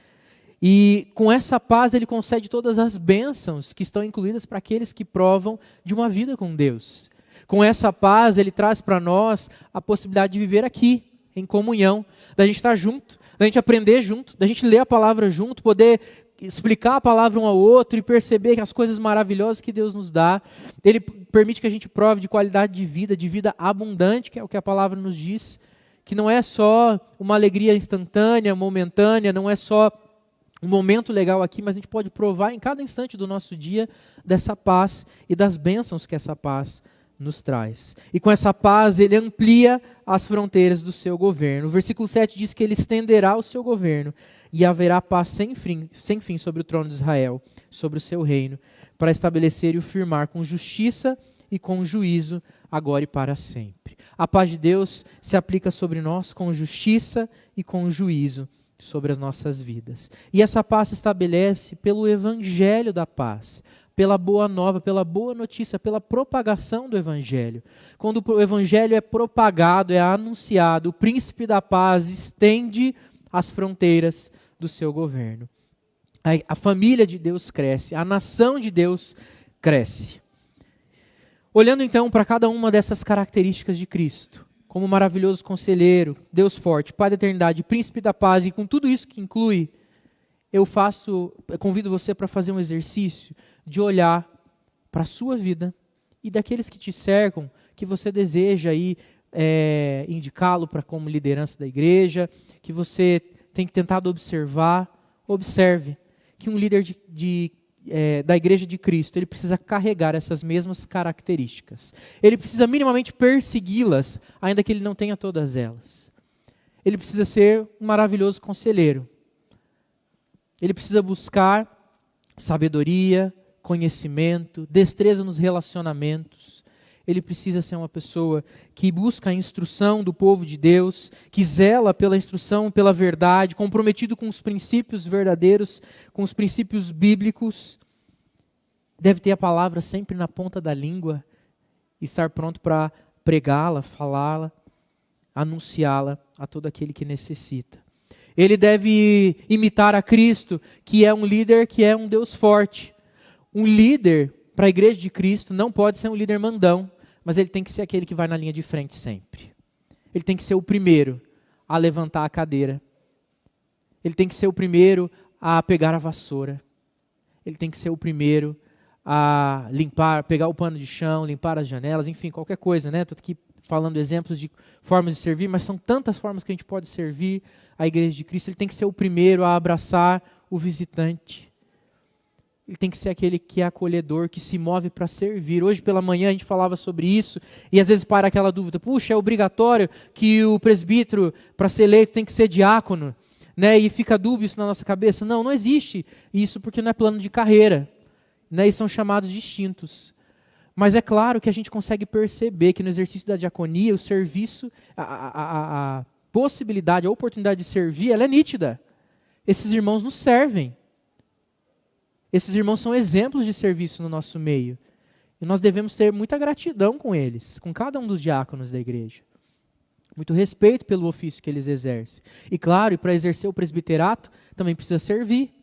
E com essa paz ele concede todas as bênçãos que estão incluídas para aqueles que provam de uma vida com Deus. Com essa paz ele traz para nós a possibilidade de viver aqui, em comunhão, da gente estar junto, da gente aprender junto, da gente ler a palavra junto, poder explicar a palavra um ao outro e perceber as coisas maravilhosas que Deus nos dá. Ele permite que a gente prove de qualidade de vida abundante, que é o que a palavra nos diz, que não é só uma alegria instantânea, momentânea, não é só um momento legal aqui, mas a gente pode provar em cada instante do nosso dia dessa paz e das bênçãos que essa paz nos traz. E com essa paz ele amplia as fronteiras do seu governo. O versículo 7 diz que ele estenderá o seu governo e haverá paz sem fim sobre o trono de Israel, sobre o seu reino, para estabelecer e o firmar com justiça e com juízo, agora e para sempre. A paz de Deus se aplica sobre nós com justiça e com juízo sobre as nossas vidas. E essa paz se estabelece pelo evangelho da paz, pela boa nova, pela boa notícia, pela propagação do evangelho. Quando o evangelho é propagado, é anunciado, o príncipe da paz estende as fronteiras do seu governo. A família de Deus cresce, a nação de Deus cresce. Olhando então para cada uma dessas características de Cristo, como maravilhoso conselheiro, Deus forte, Pai da eternidade, príncipe da paz, e com tudo isso que inclui, eu convido você para fazer um exercício de olhar para a sua vida e daqueles que te cercam, que você deseja aí indicá-lo para como liderança da igreja, que você tem tentado observar. Observe que um líder da igreja de Cristo, ele precisa carregar essas mesmas características. Ele precisa minimamente persegui-las, ainda que ele não tenha todas elas. Ele precisa ser um maravilhoso conselheiro. Ele precisa buscar sabedoria, conhecimento, destreza nos relacionamentos. Ele precisa ser uma pessoa que busca a instrução do povo de Deus, que zela pela instrução, pela verdade, comprometido com os princípios verdadeiros, com os princípios bíblicos. Deve ter a palavra sempre na ponta da língua, estar pronto para pregá-la, falá-la, anunciá-la a todo aquele que necessita. Ele deve imitar a Cristo, que é um líder, que é um Deus forte. Um líder para a igreja de Cristo não pode ser um líder mandão, mas ele tem que ser aquele que vai na linha de frente sempre. Ele tem que ser o primeiro a levantar a cadeira. Ele tem que ser o primeiro a pegar a vassoura. Ele tem que ser o primeiro a limpar, pegar o pano de chão, limpar as janelas, enfim, qualquer coisa, né? Estou aqui falando exemplos de formas de servir, mas são tantas formas que a gente pode servir a igreja de Cristo. Ele tem que ser o primeiro a abraçar o visitante. Ele tem que ser aquele que é acolhedor, que se move para servir. Hoje pela manhã a gente falava sobre isso, e às vezes para aquela dúvida, puxa, é obrigatório que o presbítero, para ser eleito, tem que ser diácono, né? E fica dúbio isso na nossa cabeça. Não, não existe isso, porque não é plano de carreira, né? E são chamados distintos. Mas é claro que a gente consegue perceber que no exercício da diaconia, o serviço, a possibilidade, a oportunidade de servir, ela é nítida. Esses irmãos nos servem. Esses irmãos são exemplos de serviço no nosso meio. E nós devemos ter muita gratidão com eles, com cada um dos diáconos da igreja. Muito respeito pelo ofício que eles exercem. E claro, para exercer o presbiterato, também precisa servir.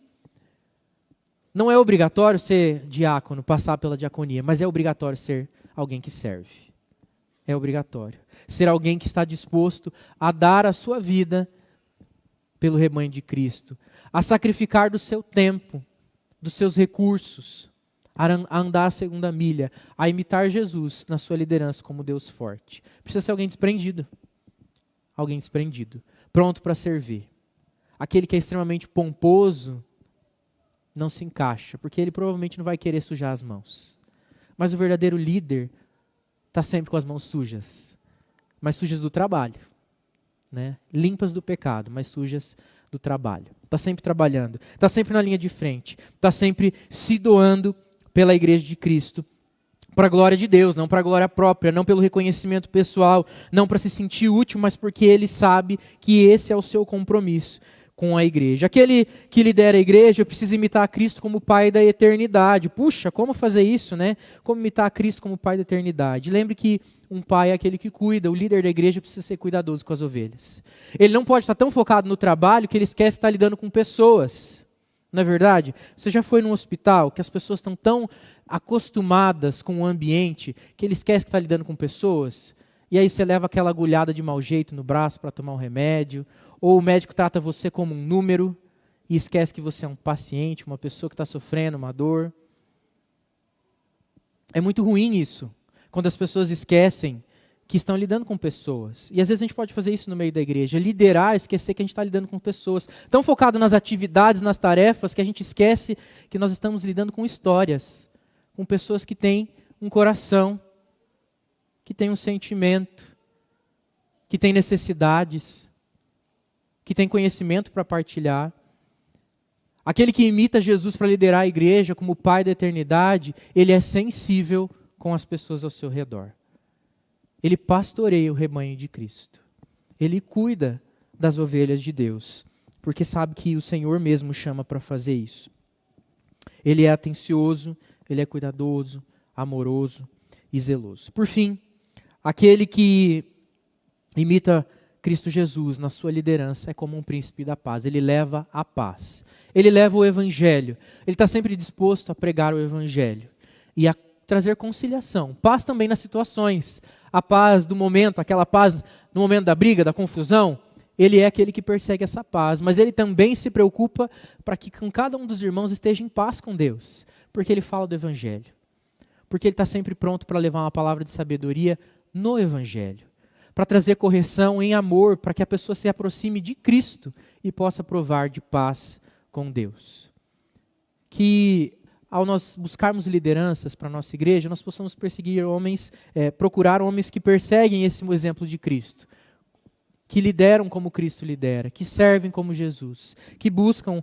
Não é obrigatório ser diácono, passar pela diaconia, mas é obrigatório ser alguém que serve. É obrigatório. Ser alguém que está disposto a dar a sua vida pelo rebanho de Cristo, a sacrificar do seu tempo, dos seus recursos, a andar a segunda milha, a imitar Jesus na sua liderança como Deus forte. Precisa ser alguém desprendido. Alguém desprendido, pronto para servir. Aquele que é extremamente pomposo não se encaixa, porque ele provavelmente não vai querer sujar as mãos. Mas o verdadeiro líder está sempre com as mãos sujas, mas sujas do trabalho, né? Limpas do pecado, mas sujas do trabalho. Está sempre trabalhando, está sempre na linha de frente, está sempre se doando pela igreja de Cristo, para a glória de Deus, não para a glória própria, não pelo reconhecimento pessoal, não para se sentir útil, mas porque ele sabe que esse é o seu compromisso com a igreja. Aquele que lidera a igreja precisa imitar a Cristo como Pai da eternidade. Puxa, como fazer isso, né? Como imitar a Cristo como Pai da eternidade? Lembre que um pai é aquele que cuida, o líder da igreja precisa ser cuidadoso com as ovelhas. Ele não pode estar tão focado no trabalho que ele esquece de estar lidando com pessoas. Não é verdade? Você já foi num hospital que as pessoas estão tão acostumadas com o ambiente que ele esquece que está lidando com pessoas? E aí você leva aquela agulhada de mau jeito no braço para tomar um remédio, ou o médico trata você como um número e esquece que você é um paciente, uma pessoa que está sofrendo uma dor. É muito ruim isso, quando as pessoas esquecem que estão lidando com pessoas. E às vezes a gente pode fazer isso no meio da igreja, liderar, esquecer que a gente está lidando com pessoas. Tão focado nas atividades, nas tarefas, que a gente esquece que nós estamos lidando com histórias, com pessoas que têm um coração, que têm um sentimento, que têm necessidades, que têm conhecimento para partilhar. Aquele que imita Jesus para liderar a igreja como Pai da eternidade, ele é sensível com as pessoas ao seu redor. Ele pastoreia o rebanho de Cristo. Ele cuida das ovelhas de Deus, porque sabe que o Senhor mesmo chama para fazer isso. Ele é atencioso, ele é cuidadoso, amoroso e zeloso. Por fim, aquele que imita Cristo Jesus na sua liderança é como um príncipe da paz. Ele leva a paz. Ele leva o evangelho. Ele está sempre disposto a pregar o evangelho e a trazer conciliação. Paz também nas situações. A paz do momento, aquela paz no momento da briga, da confusão. Ele é aquele que persegue essa paz, mas ele também se preocupa para que com cada um dos irmãos esteja em paz com Deus, porque ele fala do evangelho. Porque ele está sempre pronto para levar uma palavra de sabedoria no evangelho, para trazer correção em amor, para que a pessoa se aproxime de Cristo e possa provar de paz com Deus. Que ao nós buscarmos lideranças para a nossa igreja, nós possamos perseguir homens, procurar homens que perseguem esse exemplo de Cristo, que lideram como Cristo lidera, que servem como Jesus, que buscam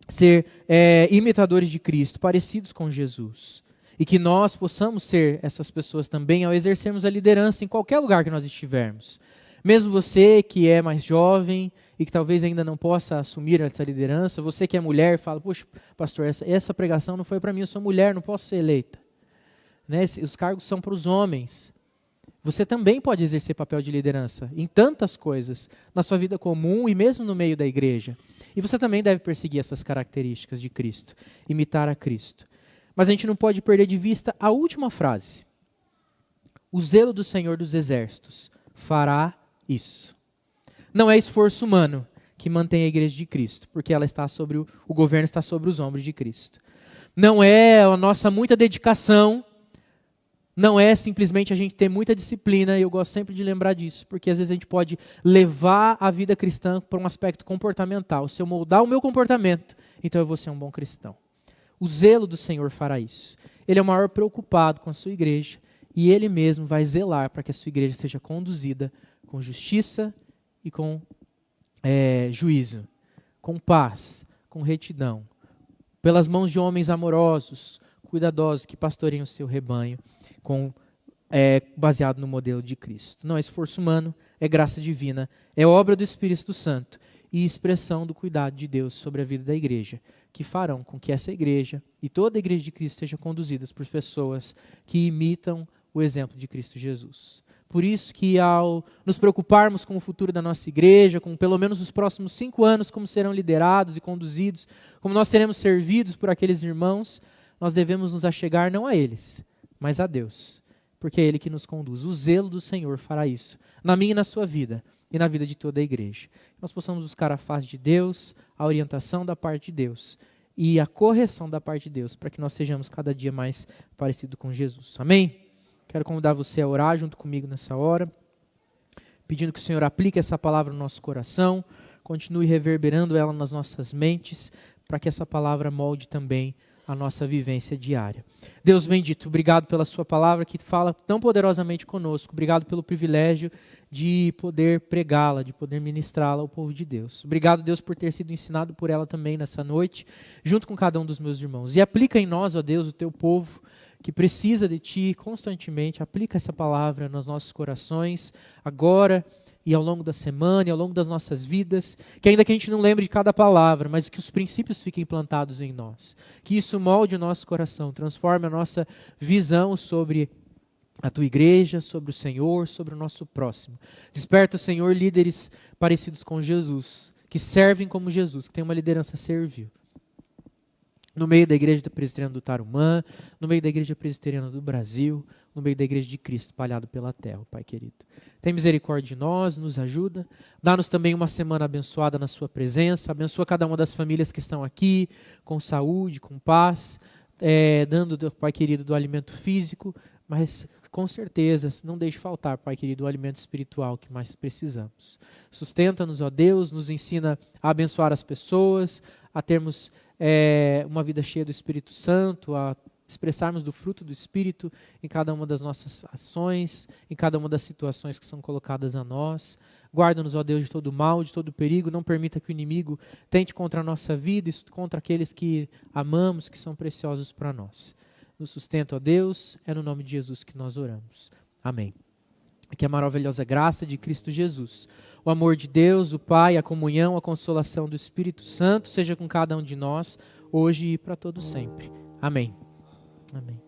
ser imitadores de Cristo, parecidos com Jesus. E que nós possamos ser essas pessoas também ao exercermos a liderança em qualquer lugar que nós estivermos. Mesmo você que é mais jovem e que talvez ainda não possa assumir essa liderança, você que é mulher e fala, poxa, pastor, essa pregação não foi para mim, eu sou mulher, não posso ser eleita. Né? Os cargos são para os homens. Você também pode exercer papel de liderança em tantas coisas, na sua vida comum e mesmo no meio da igreja. E você também deve perseguir essas características de Cristo, imitar a Cristo. Mas a gente não pode perder de vista a última frase. O zelo do Senhor dos Exércitos fará isso. Não é esforço humano que mantém a igreja de Cristo, porque ela está sobre o governo está sobre os ombros de Cristo. Não é a nossa muita dedicação, não é simplesmente a gente ter muita disciplina, e eu gosto sempre de lembrar disso, porque às vezes a gente pode levar a vida cristã para um aspecto comportamental. Se eu moldar o meu comportamento, então eu vou ser um bom cristão. O zelo do Senhor fará isso. Ele é o maior preocupado com a sua igreja e Ele mesmo vai zelar para que a sua igreja seja conduzida com justiça e com juízo, com paz, com retidão, pelas mãos de homens amorosos, cuidadosos, que pastoreiam o seu rebanho, baseado no modelo de Cristo. Não é esforço humano, é graça divina, é obra do Espírito Santo e expressão do cuidado de Deus sobre a vida da igreja, que farão com que essa igreja e toda a igreja de Cristo sejam conduzidas por pessoas que imitam o exemplo de Cristo Jesus. Por isso que ao nos preocuparmos com o futuro da nossa igreja, com pelo menos os próximos 5 anos, como serão liderados e conduzidos, como nós seremos servidos por aqueles irmãos, nós devemos nos achegar não a eles, mas a Deus, porque é Ele que nos conduz. O zelo do Senhor fará isso, na minha e na sua vida, e na vida de toda a igreja. Nós possamos buscar a face de Deus, a orientação da parte de Deus, e a correção da parte de Deus, para que nós sejamos cada dia mais parecidos com Jesus. Amém? Quero convidar você a orar junto comigo nessa hora, pedindo que o Senhor aplique essa palavra no nosso coração, continue reverberando ela nas nossas mentes, para que essa palavra molde também a nossa vivência diária. Deus bendito, obrigado pela sua palavra que fala tão poderosamente conosco. Obrigado pelo privilégio de poder pregá-la, de poder ministrá-la ao povo de Deus. Obrigado, Deus, por ter sido ensinado por ela também nessa noite, junto com cada um dos meus irmãos. E aplica em nós, ó Deus, o teu povo, que precisa de Ti constantemente. Aplica essa palavra nos nossos corações, agora e ao longo da semana, e ao longo das nossas vidas, que ainda que a gente não lembre de cada palavra, mas que os princípios fiquem implantados em nós, que isso molde o nosso coração, transforme a nossa visão sobre a Tua igreja, sobre o Senhor, sobre o nosso próximo. Desperta, Senhor, líderes parecidos com Jesus, que servem como Jesus, que têm uma liderança servil. No meio da igreja presbiteriana do Tarumã, no meio da igreja presbiteriana do Brasil, no meio da igreja de Cristo espalhado pela terra, Pai querido. Tem misericórdia de nós, nos ajuda. Dá-nos também uma semana abençoada na sua presença. Abençoa cada uma das famílias que estão aqui, com saúde, com paz, dando, Pai querido, do alimento físico, mas com certeza, não deixe faltar, Pai querido, o alimento espiritual que mais precisamos. Sustenta-nos, ó Deus, nos ensina a abençoar as pessoas, a termos uma vida cheia do Espírito Santo, a expressarmos do fruto do Espírito em cada uma das nossas ações, em cada uma das situações que são colocadas a nós. Guarda-nos, ó Deus, de todo mal, de todo perigo. Não permita que o inimigo tente contra a nossa vida e contra aqueles que amamos, que são preciosos para nós. Nos sustenta, ó Deus, é no nome de Jesus que nós oramos. Amém. Que a maravilhosa graça de Cristo Jesus, o amor de Deus, o Pai, a comunhão, a consolação do Espírito Santo seja com cada um de nós, hoje e para todo sempre. Amém. Amém.